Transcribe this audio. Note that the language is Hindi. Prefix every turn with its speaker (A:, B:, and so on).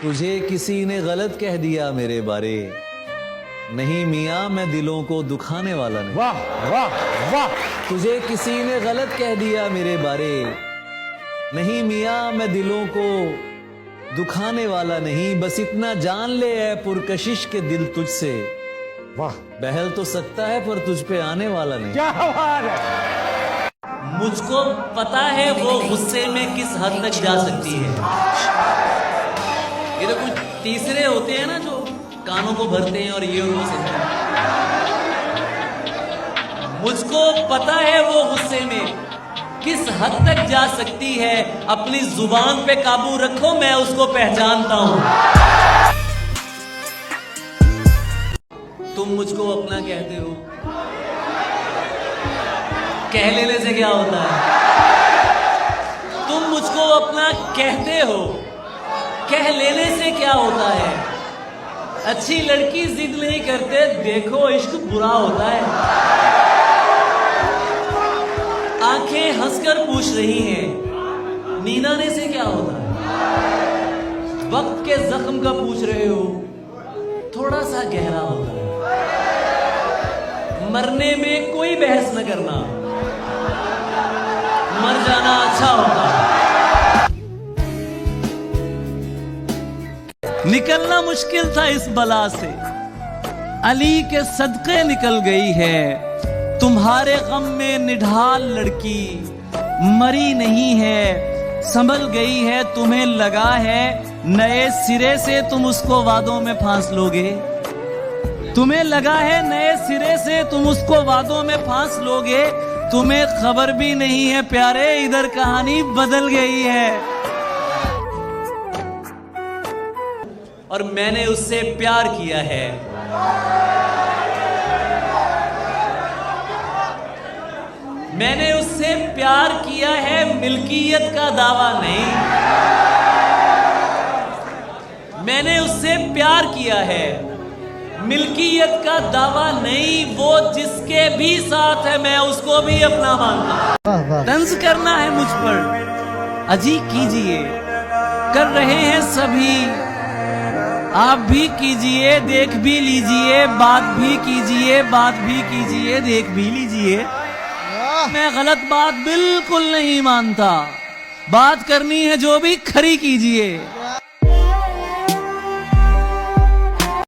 A: तुझे किसी ने गलत कह दिया मेरे बारे, नहीं मियाँ मैं दिलों को दुखाने वाला नहीं।
B: वाह वाह वाह।
A: तुझे किसी ने गलत कह दिया मेरे बारे, नहीं मियाँ मैं दिलों को दुखाने वाला नहीं। बस इतना जान ले है पुरकशिश के दिल तुझसे,
B: वाह
A: बहल तो सकता है पर तुझ पे आने वाला नहीं।
B: क्या बात है।
A: मुझको पता है वो गुस्से में किस हद तक जा सकती है। ये तो कुछ तीसरे होते हैं ना जो कानों को भरते हैं और ये और वो सुनते हैं। मुझको पता है वो गुस्से में किस हद तक जा सकती है। अपनी जुबान पे काबू रखो, मैं उसको पहचानता हूं। तुम मुझको अपना कहते हो, कह लेने से क्या होता है? तुम मुझको अपना कहते हो, कह लेने से क्या होता है? अच्छी लड़की जिद नहीं करते, देखो इश्क बुरा होता है। आंखें हंसकर पूछ रही हैं, नींद आने से क्या होता है? वक्त के जख्म का पूछ रहे हो, थोड़ा सा गहरा होता है। मरने में कोई बहस न करना, मर जाना अच्छा होता है। निकलना मुश्किल था इस बला से, अली के सदके निकल गई है। तुम्हारे गम में निढाल लड़की मरी नहीं है, संभल गई है। तुम्हें लगा है नए सिरे से तुम उसको वादों में फांस लोगे। तुम्हें लगा है नए सिरे से तुम उसको वादों में फांस लोगे। तुम्हें खबर भी नहीं है प्यारे, इधर कहानी बदल गई है। और मैंने उससे प्यार किया है। मैंने उससे प्यार किया है, मिल्कियत का दावा नहीं। मैंने उससे प्यार किया है, मिल्कियत का दावा नहीं। वो जिसके भी साथ है मैं उसको भी अपना मानता। तंज करना है मुझ पर अजी कीजिए, कर रहे हैं सभी। आप भी कीजिए, देख भी लीजिए, बात भी कीजिए, बात भी कीजिए, देख भी लीजिए। मैं गलत बात बिल्कुल नहीं मानता, बात करनी है जो भी खरी कीजिए।